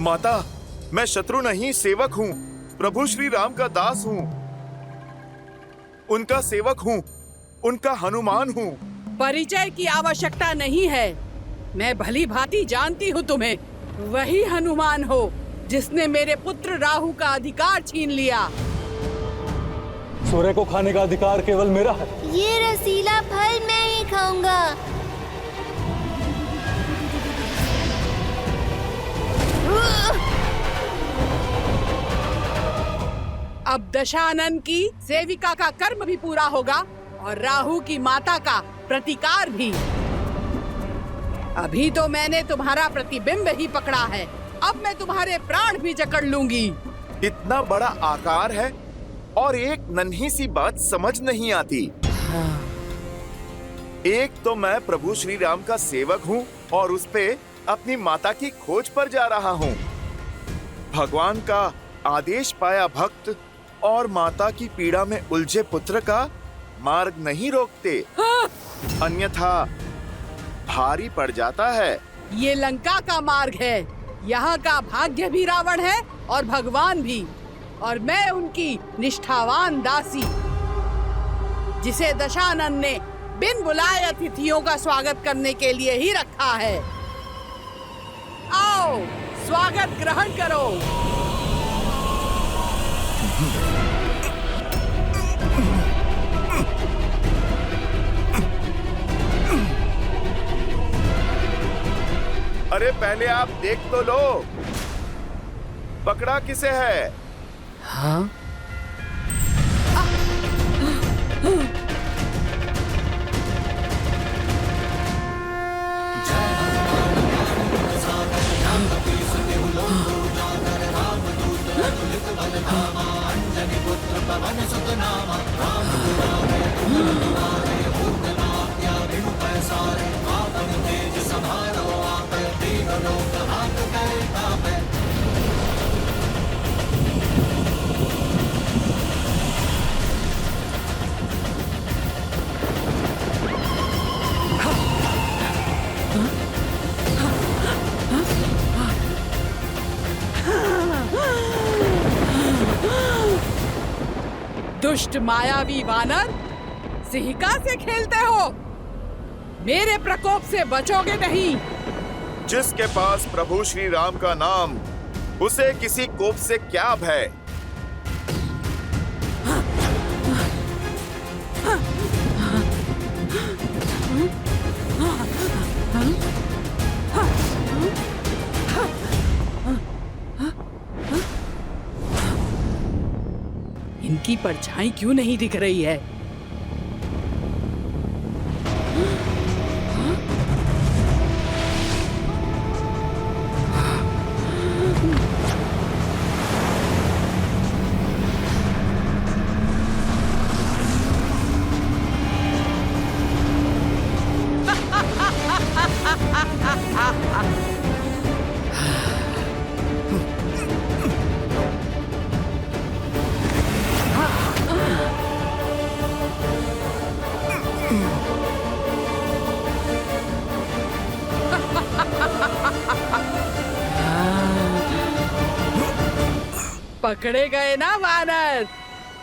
माता, मैं शत्रु नहीं सेवक हूँ। प्रभु श्री राम का दास हूँ, उनका सेवक हूँ, उनका हनुमान हूँ। परिचय की आवश्यकता नहीं है। मैं भली भांति जानती हूँ तुम्हें। वही हनुमान हो जिसने मेरे पुत्र राहु का अधिकार छीन लिया। सूर्य को खाने का अधिकार केवल मेरा है। ये रसीला फल मैं ही खाऊंगा। अब दशानन की सेविका का कर्म भी पूरा होगा और राहु की माता का प्रतिकार भी। अभी तो मैंने तुम्हारा प्रतिबिंब ही पकड़ा है, अब मैं तुम्हारे प्राण भी जकड़ लूंगी। इतना बड़ा आकार है और एक नन्ही सी बात समझ नहीं आती। एक तो मैं प्रभु श्री राम का सेवक हूँ और उस पे अपनी माता की खोज पर जा रहा हूँ। भगवान का आदेश पाया भक्त और माता की पीड़ा में उलझे पुत्र का मार्ग नहीं रोकते, अन्यथा भारी पड़ जाता है। ये लंका का मार्ग है, यहाँ का भाग्य भी रावण है और भगवान भी, और मैं उनकी निष्ठावान दासी, जिसे दशानन ने बिन बुलाए अतिथियों का स्वागत करने के लिए ही रखा है। आओ, स्वागत ग्रहण करो। अरे पहले आप देख तो लो, पकड़ा किसे है? हाँ? दुष्ट मायावी वानर, सिंहिका से खेलते हो? मेरे प्रकोप से बचोगे नहीं। जिसके पास प्रभु श्री राम का नाम, उसे किसी कोप से क्या भय? इनकी परछाई क्यों नहीं दिख रही है? पकड़े गए ना वानर,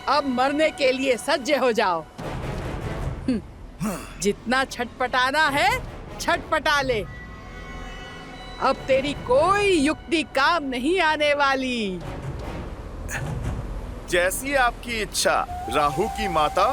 अब मरने के लिए सज्ज हो जाओ। जितना छटपटाना है छटपटा ले, अब तेरी कोई युक्ति काम नहीं आने वाली। जैसी आपकी इच्छा राहु की माता।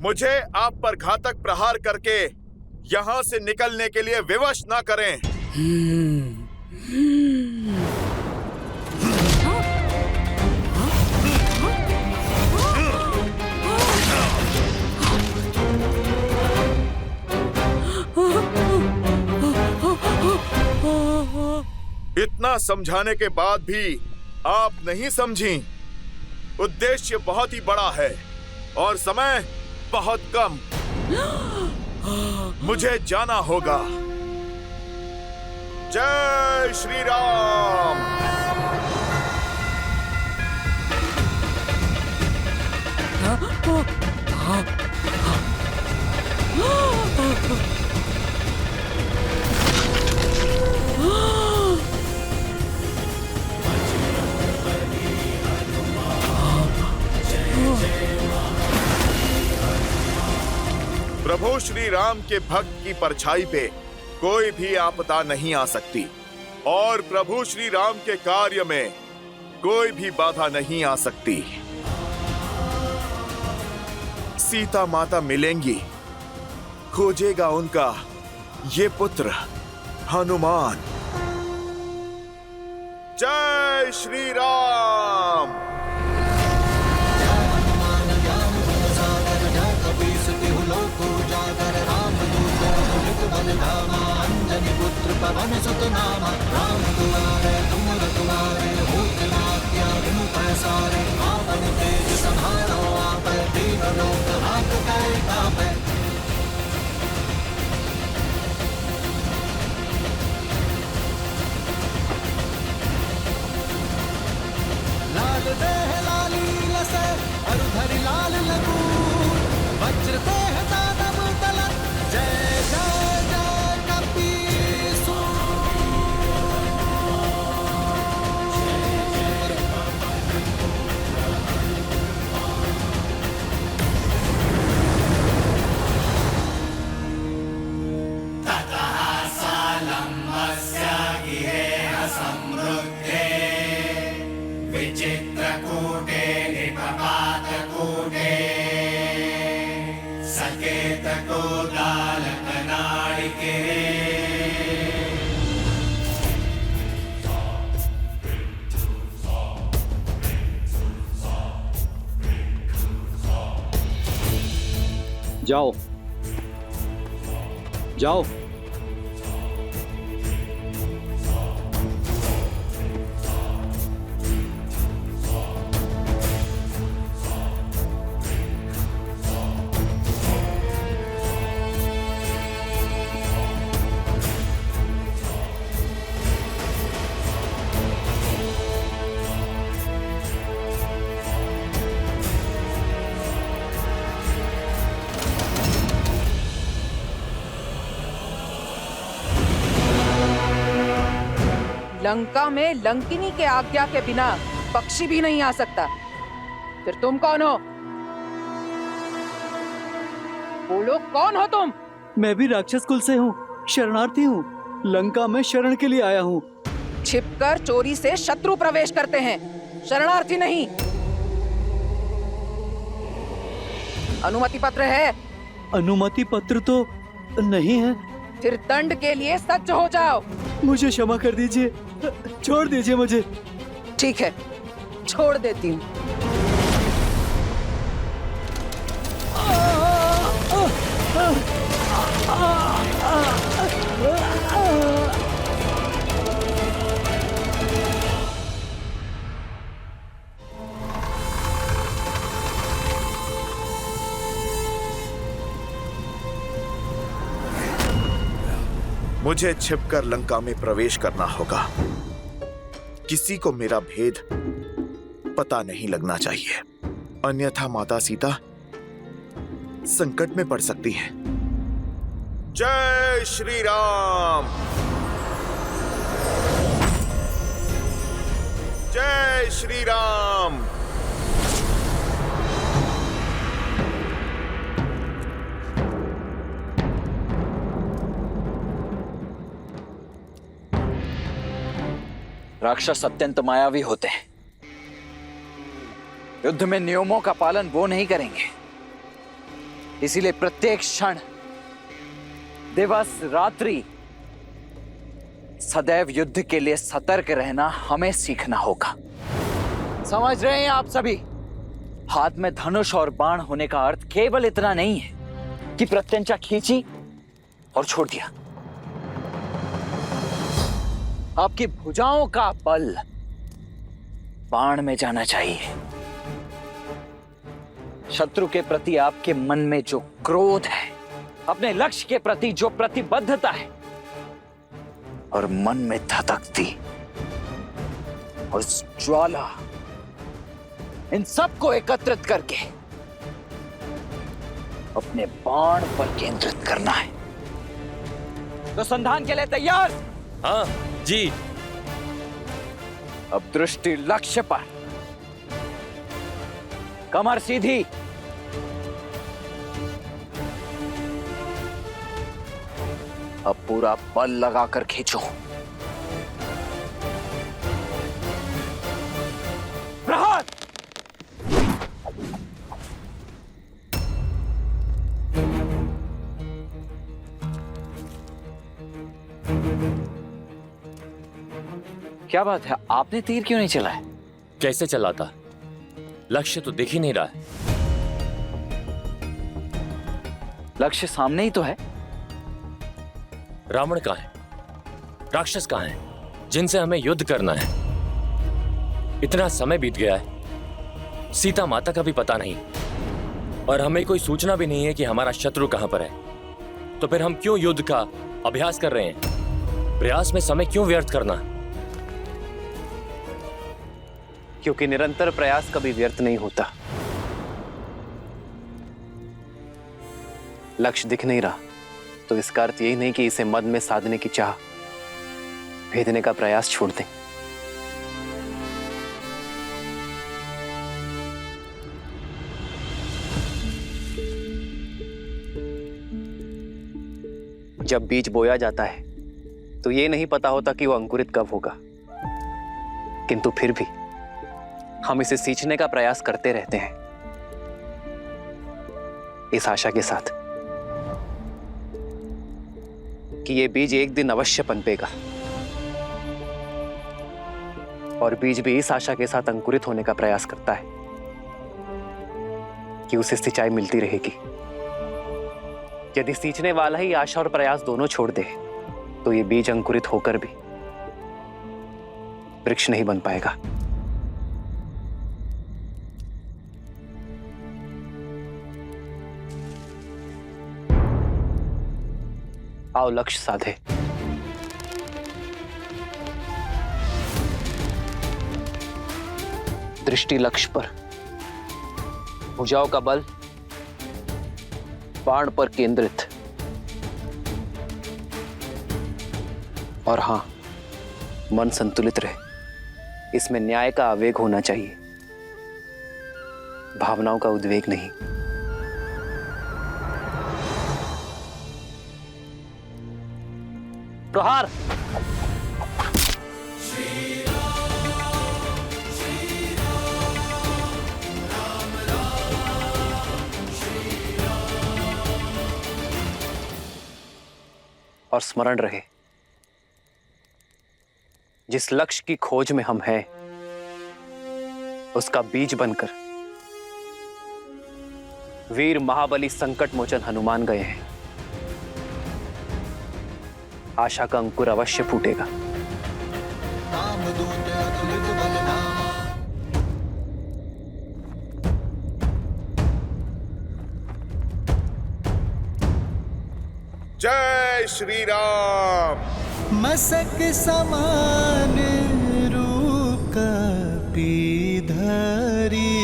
मुझे आप पर घातक प्रहार करके यहाँ से निकलने के लिए विवश ना करें। इतना समझाने के बाद भी आप नहीं समझी। उद्देश्य बहुत ही बड़ा है और समय बहुत कम। मुझे जाना होगा। जय श्री राम। प्रभु श्री राम के भक्त की परछाई पे कोई भी आपदा नहीं आ सकती और प्रभु श्री राम के कार्य में कोई भी बाधा नहीं आ सकती। सीता माता मिलेंगी, खोजेगा उनका ये पुत्र हनुमान। जय श्री राम। लाल देह लाली लसे अरुधरि लाल लगू वज्र देह दानव दलन जय जय जय कपीसु। जाओ जाओ। लंका में लंकिनी के आज्ञा के बिना पक्षी भी नहीं आ सकता। फिर तुम कौन हो? बोलो, कौन हो तुम? मैं भी राक्षस कुल से हूँ, शरणार्थी हूँ। लंका में शरण के लिए आया हूँ। छिपकर चोरी से शत्रु प्रवेश करते हैं, शरणार्थी नहीं। अनुमति पत्र है? अनुमति पत्र तो नहीं है। फिर दंड के लिए सज्ज हो जाओ। मुझे क्षमा कर दीजिए, छोड़ दीजिए मुझे। ठीक है, छोड़ देती हूँ। मुझे छिपकर लंका में प्रवेश करना होगा। किसी को मेरा भेद पता नहीं लगना चाहिए, अन्यथा माता सीता संकट में पड़ सकती है। जय श्री राम। जय श्री राम। राक्षस अत्यंत मायावी होते हैं। युद्ध में नियमों का पालन वो नहीं करेंगे इसीलिए प्रत्येक क्षण, दिवस, रात्रि सदैव युद्ध के लिए सतर्क रहना हमें सीखना होगा। समझ रहे हैं आप सभी? हाथ में धनुष और बाण होने का अर्थ केवल इतना नहीं है कि प्रत्यंचा खींची और छोड़ दिया। आपकी भुजाओं का बल बाण में जाना चाहिए। शत्रु के प्रति आपके मन में जो क्रोध है, अपने लक्ष्य के प्रति जो प्रतिबद्धता है और मन में धधकती उस ज्वाला, इन सबको एकत्रित करके अपने बाण पर केंद्रित करना है। तो संधान के लिए तैयार? हाँ जी। अब दृष्टि लक्ष्य पर, कमर सीधी, अब पूरा बल लगाकर खींचो। प्रहार! क्या बात है, आपने तीर क्यों नहीं चलाया? कैसे चलाता? लक्ष्य तो दिख ही नहीं रहा है। लक्ष्य सामने ही तो है। रावण कहाँ है? राक्षस कहाँ है जिनसे हमें युद्ध करना है? इतना समय बीत गया है, सीता माता का भी पता नहीं, और हमें कोई सूचना भी नहीं है कि हमारा शत्रु कहां पर है। तो फिर हम क्यों युद्ध का अभ्यास कर रहे हैं? प्रयास में समय क्यों व्यर्थ करना? क्योंकि निरंतर प्रयास कभी व्यर्थ नहीं होता। लक्ष्य दिख नहीं रहा तो इसका अर्थ यही नहीं कि इसे मद में साधने की चाह भेदने का प्रयास छोड़ दें। जब बीज बोया जाता है तो ये नहीं पता होता कि वो अंकुरित कब होगा, किंतु फिर भी हम इसे सींचने का प्रयास करते रहते हैं, इस आशा के साथ कि ये बीज एक दिन अवश्य पनपेगा, और बीज भी इस आशा के साथ अंकुरित होने का प्रयास करता है कि उसे सिंचाई मिलती रहेगी। यदि सींचने वाला ही आशा और प्रयास दोनों छोड़ दे तो ये बीज अंकुरित होकर भी वृक्ष नहीं बन पाएगा। आओ लक्ष्य साधे। दृष्टि लक्ष्य पर, भुजाओं का बल बाण पर केंद्रित, और हां, मन संतुलित रहे। इसमें न्याय का आवेग होना चाहिए, भावनाओं का उद्वेग नहीं। प्रहार! और स्मरण रहे, जिस लक्ष्य की खोज में हम हैं, उसका बीज बनकर वीर महाबली संकट मोचन हनुमान गए हैं। आशा का अंकुर अवश्य फूटेगा। जय श्री राम। मसक समान रूप कपी धरी,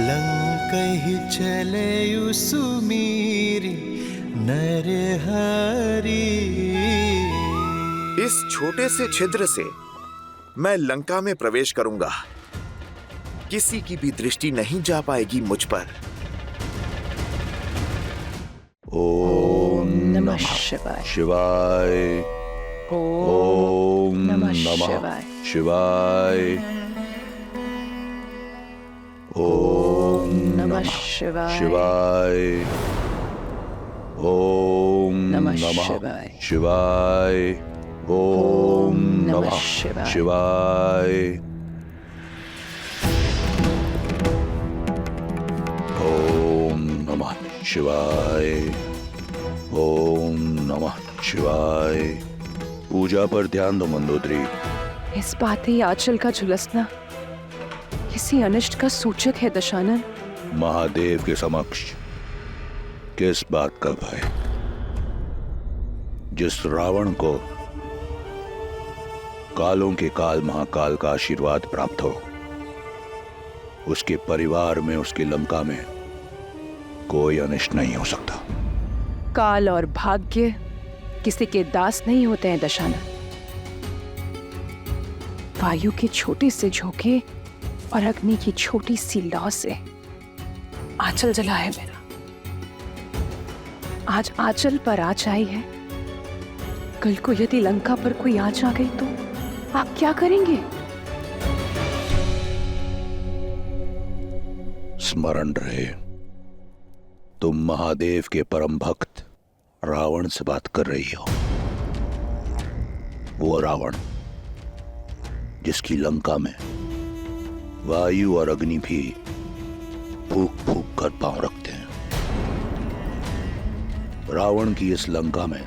लंकहि चले सुमीरी नरहरि। इस छोटे से छिद्र से मैं लंका में प्रवेश करूंगा, किसी की भी दृष्टि नहीं जा पाएगी मुझ पर। ओम नमः शिवाय। ओम नमः शिवाय। ओम नमः शिवाय। शिवाय। ओम नमः नमः शिवाय। शिवाय। ओम नमः शिवाय। शिवाय। ओम नमः शिवाय। ओम नमः शिवाय। पूजा पर ध्यान दो मंदोदरी। इस बात ही आंचल का झुलसना किसी अनिष्ट का सूचक है दशानन। महादेव के समक्ष किस बात का भय? जिस रावण को कालों के काल महाकाल का आशीर्वाद प्राप्त हो, उसके परिवार में, उसकी लंका में कोई अनिष्ट नहीं हो सकता। काल और भाग्य किसी के दास नहीं होते हैं दशानन। वायु के छोटे से झोंके और अग्नि की छोटी सी लौ से आंचल जला है मेरा। आज आंचल पर आँच आई है, कल को यदि लंका पर कोई आँच आ गई तो आप क्या करेंगे? स्मरण रहे, तुम महादेव के परम भक्त रावण से बात कर रही हो। वो रावण जिसकी लंका में वायु और अग्नि भी फूक फूक कर पांव रखते हैं। रावण की इस लंका में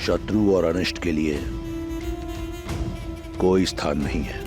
शत्रु और अनिष्ट के लिए कोई स्थान नहीं है।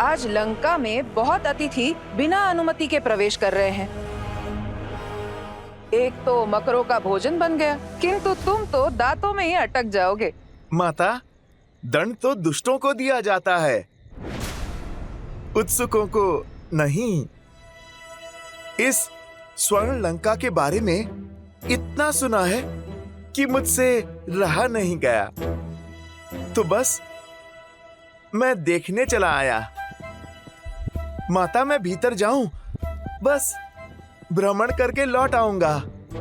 आज लंका में बहुत अतिथि बिना अनुमति के प्रवेश कर रहे हैं। एक तो मकरों का भोजन बन गया, किंतु तुम तो दांतों में ही अटक जाओगे। माता, दंड तो दुष्टों को दिया जाता है, उत्सुकों को नहीं। इस स्वर्ण लंका के बारे में इतना सुना है कि मुझसे रहा नहीं गया, तो बस मैं देखने चला आया। माता, मैं भीतर जाऊं, बस भ्रमण करके लौट आऊंगा।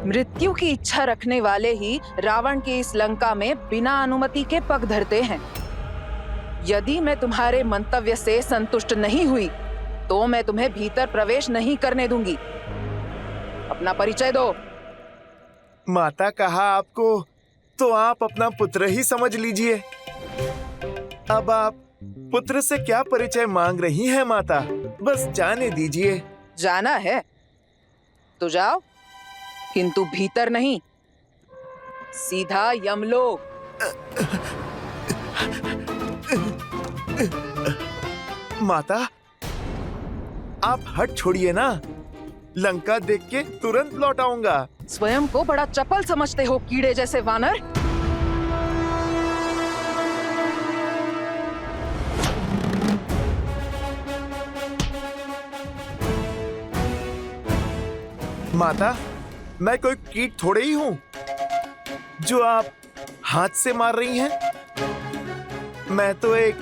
मृत्यु की इच्छा रखने वाले ही रावण की इस लंका में बिना अनुमति के पग धरते हैं। यदि मैं तुम्हारे मंतव्य से संतुष्ट नहीं हुई तो मैं तुम्हें भीतर प्रवेश नहीं करने दूंगी। अपना परिचय दो। माता कहा आपको, तो आप अपना पुत्र ही समझ लीजिए। अब आप पुत्र से क्या परिचय मांग रही हैं माता? बस जाने दीजिए। जाना है तो जाओ, किंतु भीतर नहीं, सीधा यमलोक। माता, आप हट छोड़िए ना, लंका देख के तुरंत लौट आऊंगा। स्वयं को बड़ा चपल समझते हो, कीड़े जैसे वानर। माता, मैं कोई कीट थोड़े ही हूँ जो आप हाथ से मार रही हैं। मैं तो एक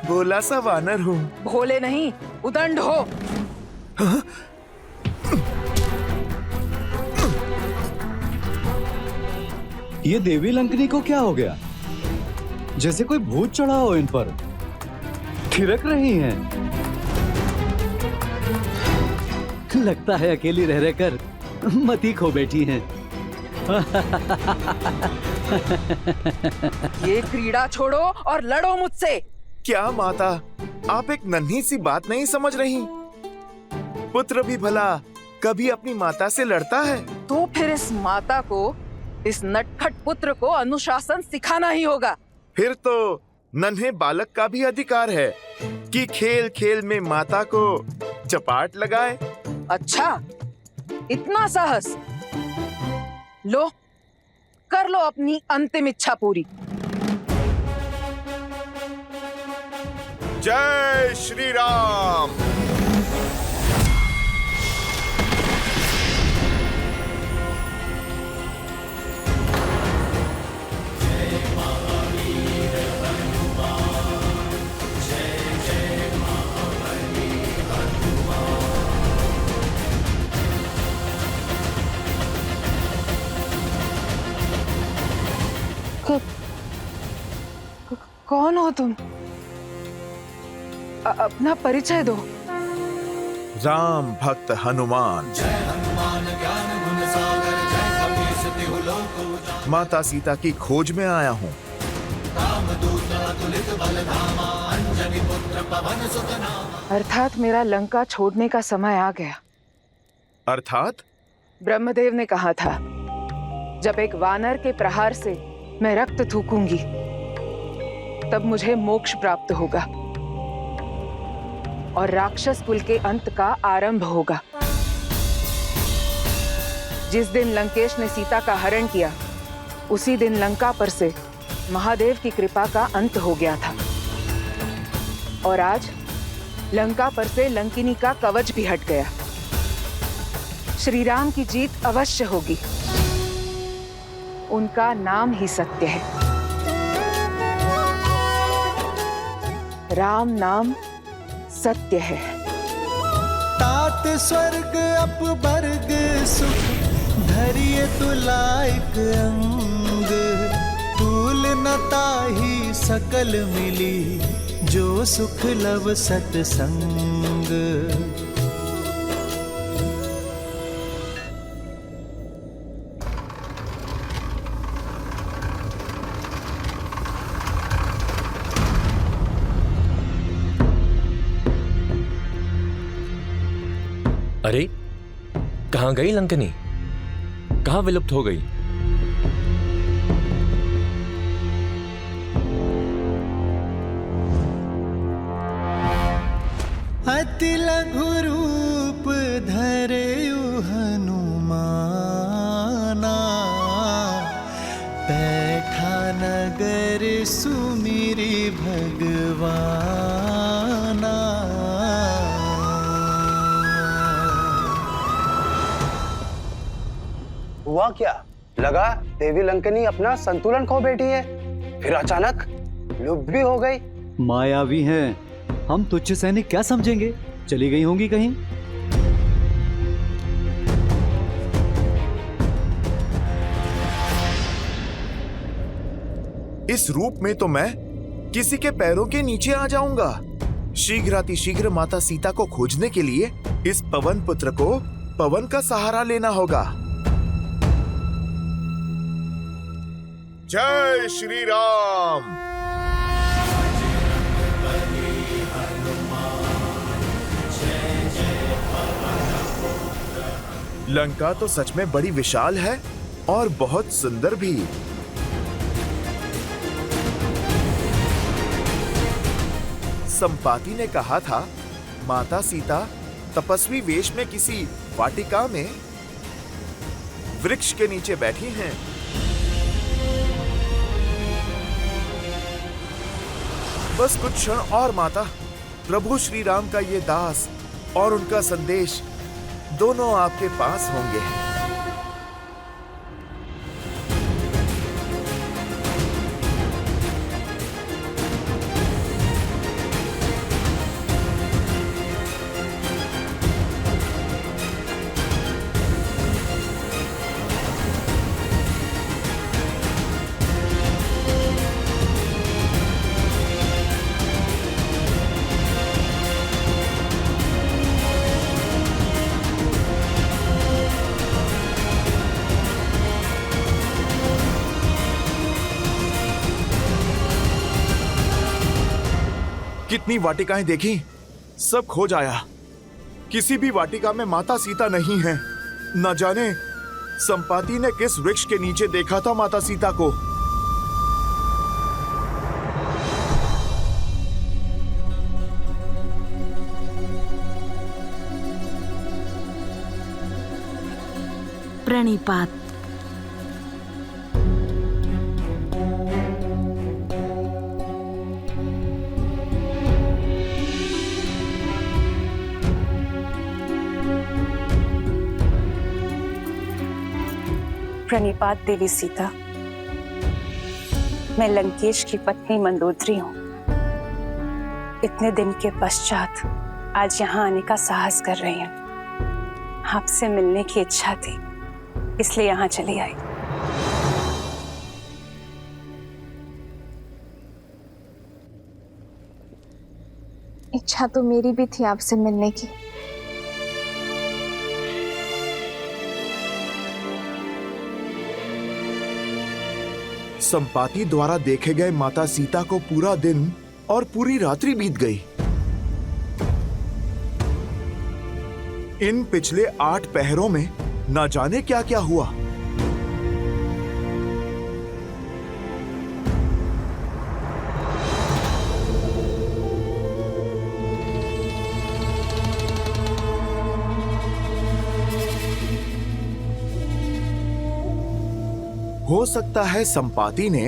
भोला सा वानर हूँ। भोले नहीं, उदंड हो। ये देवी लंकनी को क्या हो गया? जैसे कोई भूत चढ़ा हो इन पर, थिरक रही हैं। लगता है अकेली रह रहकर मती खो बैठी हैं। ये क्रीड़ा छोड़ो और लड़ो मुझसे। क्या माता, आप एक नन्ही सी बात नहीं समझ रही? पुत्र भी भला कभी अपनी माता से लड़ता है? तो फिर इस माता को इस नटखट पुत्र को अनुशासन सिखाना ही होगा। फिर तो नन्हे बालक का भी अधिकार है कि खेल खेल में माता को चपाट लगाए। अच्छा, इतना साहस? लो, कर लो अपनी अंतिम इच्छा पूरी। जय श्री राम। कौन हो तुम? अपना परिचय दो। राम भक्त हनुमान। माता सीता की खोज में आया हूँ। अर्थात मेरा लंका छोड़ने का समय आ गया। अर्थात? ब्रह्मदेव ने कहा था, जब एक वानर के प्रहार से मैं रक्त थूकूंगी तब मुझे मोक्ष प्राप्त होगा और राक्षस कुल के अंत का आरंभ होगा। जिस दिन लंकेश ने सीता का हरण किया, उसी दिन लंका पर से महादेव की कृपा का अंत हो गया था और आज लंका पर से लंकिनी का कवच भी हट गया। श्री राम की जीत अवश्य होगी। उनका नाम ही सत्य है। राम नाम सत्य है। तात स्वर्ग अपवर्ग सुख धरिए तो लायक अंग, तूल न ताहि सकल मिली जो सुख लव सतसंग। अरे, कहाँ गई लंकनी? कहाँ विलुप्त हो गई? अति लघु रूप धरेयु हनुमाना, बैठा नगर सुमिरि भगवाना। हुआ क्या? लगा देवी लंकनी अपना संतुलन खो बैठी है, फिर अचानक लुप्त भी हो गई। मायावी हैं, हम तुच्छ सैनिक क्या समझेंगे? चली गई होंगी कहीं। इस रूप में तो मैं किसी के पैरों के नीचे आ जाऊंगा। शीघ्रातिशीघ्र माता सीता को खोजने के लिए इस पवन पुत्र को पवन का सहारा लेना होगा। जय श्री राम। लंका तो सच में बड़ी विशाल है और बहुत सुंदर भी। संपाति ने कहा था, माता सीता तपस्वी वेश में किसी वाटिका में वृक्ष के नीचे बैठी हैं। बस कुछ क्षण और माता, प्रभु श्री राम का ये दास और उनका संदेश दोनों आपके पास होंगे। कितनी वाटिकाएं देखी, सब खो जाया। किसी भी वाटिका में माता सीता नहीं है। न जाने संपाति ने किस वृक्ष के नीचे देखा था माता सीता को? प्रणिपात। प्रणिपात देवी सीता। मैं लंकेश की पत्नी मंदोदरी हूँ। इतने दिन के पश्चात आज यहाँ आने का साहस कर रही हूँ। आपसे मिलने की इच्छा थी, इसलिए यहाँ चली आई। इच्छा तो मेरी भी थी आपसे मिलने की। संपाति द्वारा देखे गए माता सीता को पूरा दिन और पूरी रात्रि बीत गई। इन पिछले 8 पहरों में न जाने क्या क्या हुआ। हो सकता है संपाति ने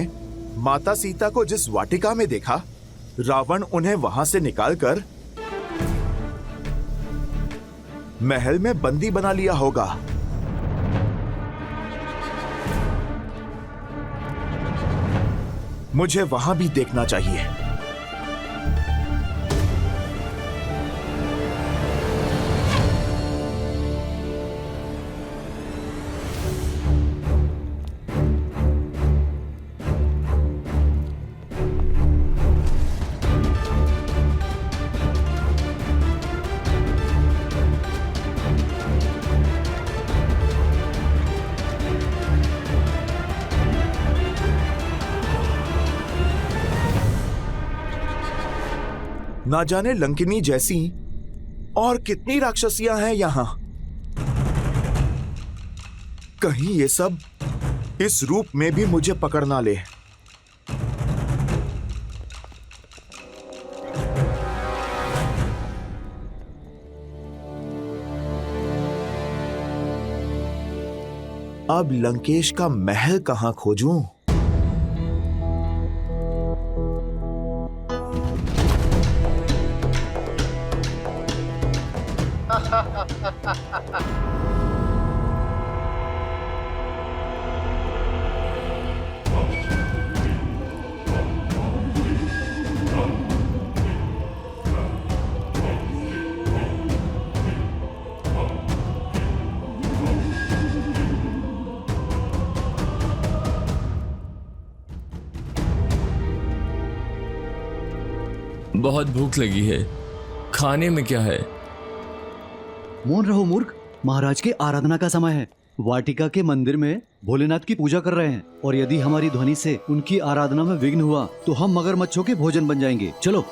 माता सीता को जिस वाटिका में देखा, रावण उन्हें वहां से निकालकर महल में बंदी बना लिया होगा। मुझे वहां भी देखना चाहिए। ना जाने लंकिनी जैसी और कितनी राक्षसियां हैं यहां। कहीं ये सब इस रूप में भी मुझे पकड़ ना ले। अब लंकेश का महल कहां खोजूं? बहुत भूख लगी है, खाने में क्या है? मौन रहो मूर्ख, महाराज की आराधना का समय है। वाटिका के मंदिर में भोलेनाथ की पूजा कर रहे हैं और यदि हमारी ध्वनि से उनकी आराधना में विघ्न हुआ तो हम मगरमच्छों के भोजन बन जाएंगे। चलो।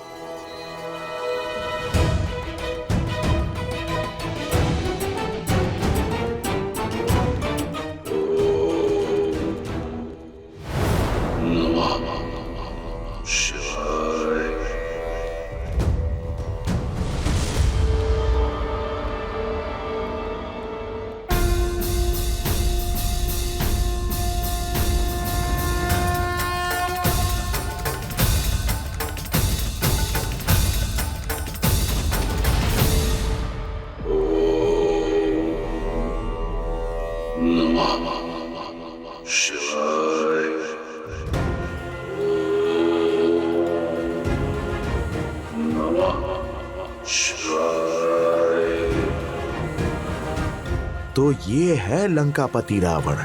तो ये है लंकापति रावण।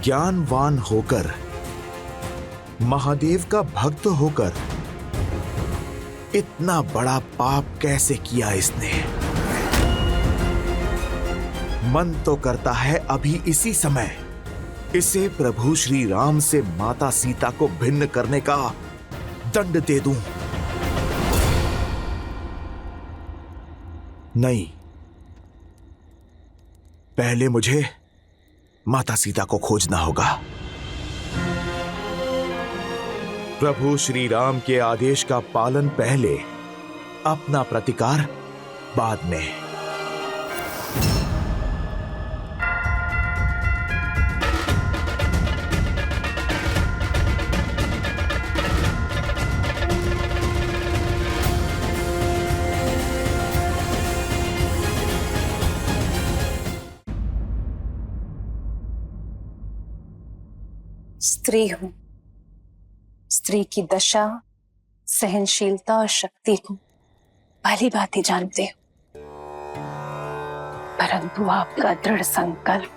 ज्ञानवान होकर, महादेव का भक्त होकर इतना बड़ा पाप कैसे किया इसने? मन तो करता है अभी इसी समय इसे प्रभु श्री राम से माता सीता को भिन्न करने का दंड दे दूं। नहीं, पहले मुझे माता सीता को खोजना होगा। प्रभु श्री राम के आदेश का पालन पहले, अपना प्रतिकार बाद में। स्त्री हूं, स्त्री की दशा, सहनशीलता और शक्ति को भली भांति जानते हो, परंतु आपका दृढ़ संकल्प,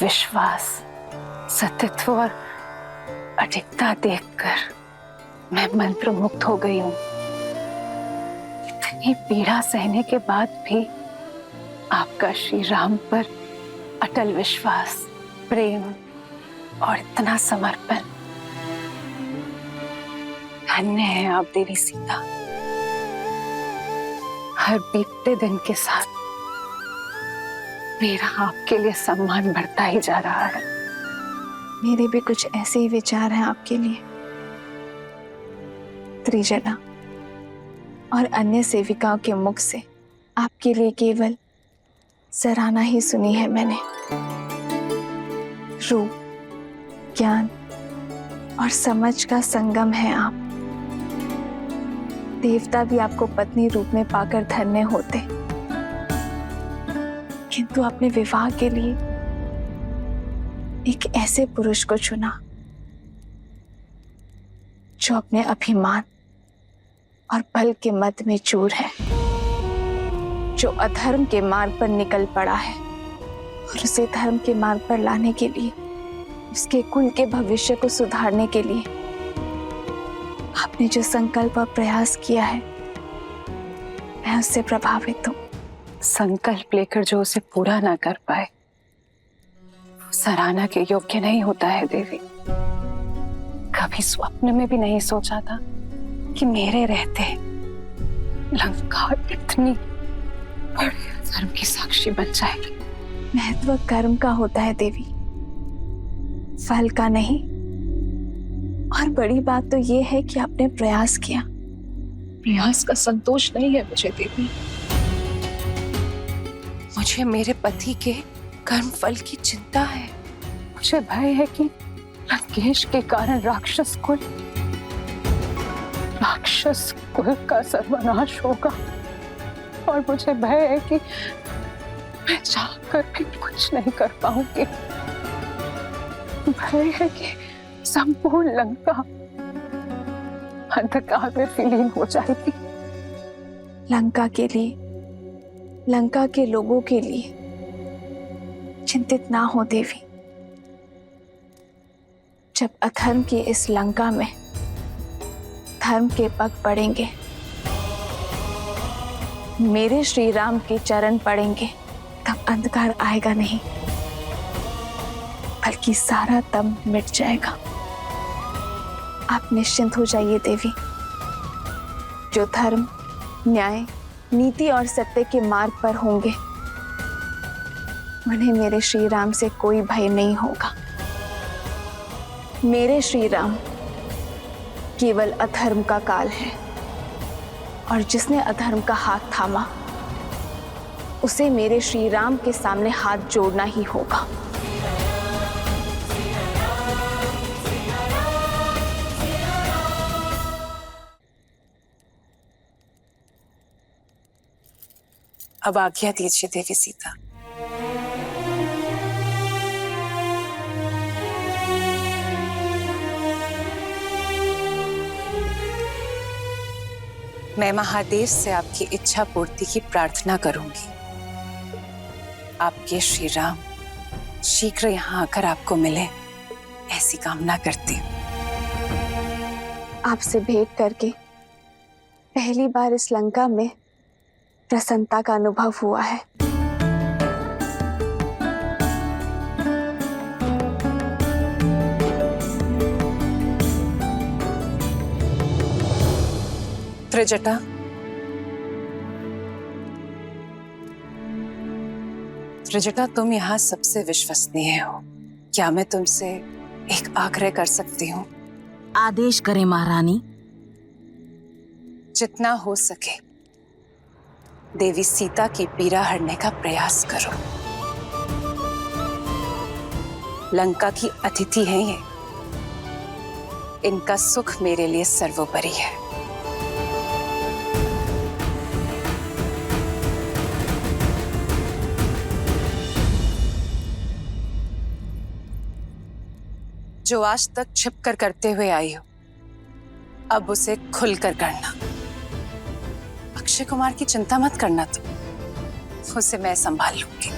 विश्वास, सत्यत्व और अडिगता देखकर मैं मंत्रमुग्ध हो गई हूं। इतनी पीड़ा सहने के बाद भी आपका श्री राम पर अटल विश्वास, प्रेम और इतना समर्पण। धन्य है आप देवी सीता। हर बीतते दिन के साथ मेरा आपके लिए सम्मान बढ़ता ही जा रहा है। मेरे भी कुछ ऐसे ही विचार हैं आपके लिए। त्रिजना और अन्य सेविकाओं के मुख से आपके लिए केवल सराहना ही सुनी है मैंने। रूप, ज्ञान और समझ का संगम है आप। देवता भी आपको पत्नी रूप में पाकर धन्य होते, किंतु अपने विवाह के लिए एक ऐसे पुरुष को चुना जो अपने अभिमान और बल के मद में चूर है, जो अधर्म के मार्ग पर निकल पड़ा है और उसे धर्म के मार्ग पर लाने के लिए, उसके कुल के भविष्य को सुधारने के लिए आपने जो संकल्प और प्रयास किया है, मैं उससे प्रभावित हूं। संकल्प लेकर जो उसे पूरा ना कर पाए वो सराहना के योग्य नहीं होता है देवी। कभी स्वप्न में भी नहीं सोचा था कि मेरे रहते लंका इतनी बड़ी धर्म की साक्षी बन जाएगी। महत्व कर्म का होता है देवी, फल का नहीं। और बड़ी बात तो ये है कि आपने प्रयास किया। प्रयास का संतोष नहीं है मुझे देवी, मुझे मेरे पति के कर्म फल की चिंता है। मुझे भय है कि लंकेश के कारण राक्षस कुल का सर्वनाश होगा, और मुझे भय है कि मैं चाहकर भी कुछ नहीं कर पाऊंगी। भय है कि संपूर्ण लंका अंधकार में विलीन हो जाएगी। लंका के लिए, लंका के लोगों के लिए चिंतित ना हो देवी। जब अधर्म की इस लंका में धर्म के पग पड़ेंगे, मेरे श्री राम के चरण पड़ेंगे, तब अंधकार आएगा नहीं, बल्कि सारा दम मिट जाएगा। आप निश्चिंत हो जाइए देवी। जो धर्म, न्याय, नीति और सत्य के मार्ग पर होंगे, उन्हें मेरे श्री राम से कोई भय नहीं होगा। मेरे श्री राम केवल अधर्म का काल है, और जिसने अधर्म का हाथ थामा, उसे मेरे श्री राम के सामने हाथ जोड़ना ही होगा। अब आज्ञा दीजिए देवी सीता। मैं महादेव से आपकी इच्छा पूर्ति की प्रार्थना करूंगी। आपके श्री राम शीघ्र यहाँ आकर आपको मिले, ऐसी कामना करती हूँ। आपसे भेंट करके पहली बार इस लंका में प्रसन्नता का अनुभव हुआ है। त्रिजटा, त्रिजटा, तुम यहाँ सबसे विश्वसनीय हो। क्या मैं तुमसे एक आग्रह कर सकती हूँ? आदेश करें महारानी। जितना हो सके देवी सीता की पीड़ा हरने का प्रयास करो। लंका की अतिथि हैं ये, इनका सुख मेरे लिए सर्वोपरि है। जो आज तक छिपकर करते हुए आई हो, अब उसे खुलकर करना। अक्षय कुमार की चिंता मत करना, तुम उसे मैं संभाल लूंगी।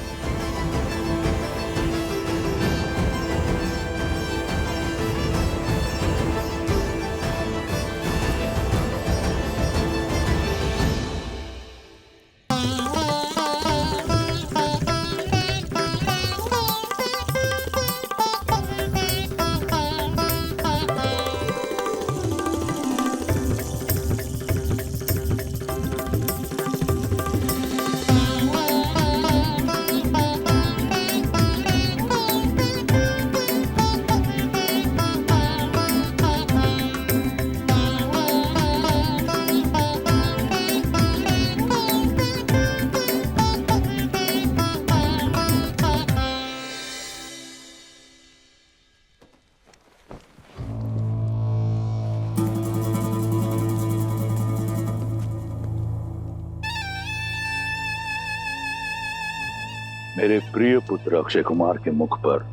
मेरे प्रिय पुत्र अक्षय कुमार के मुख पर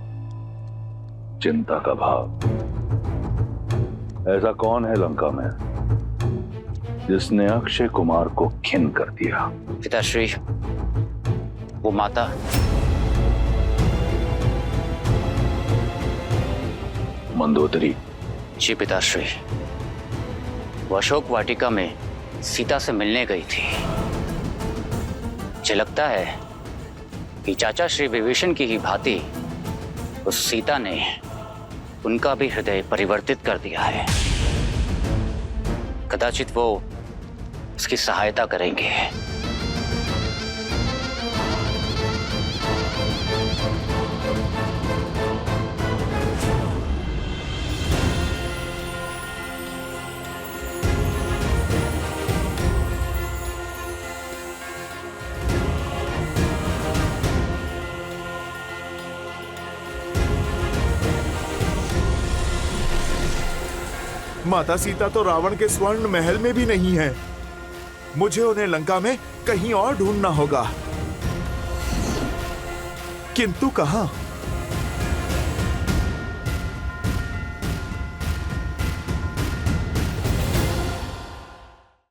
चिंता का भाव। ऐसा कौन है लंका में जिसने अक्षय कुमार को खिन कर दिया? पिताश्री, वो माता। मंदोदरी। जी पिताश्री, वो अशोक वाटिका में सीता से मिलने गई थी। मुझे लगता है कि चाचा श्री विभीषण की ही भांति उस सीता ने उनका भी हृदय परिवर्तित कर दिया है। कदाचित वो उसकी सहायता करेंगे। माता सीता तो रावण के स्वर्ण महल में भी नहीं है। मुझे उन्हें लंका में कहीं और ढूंढना होगा। किंतु कहां?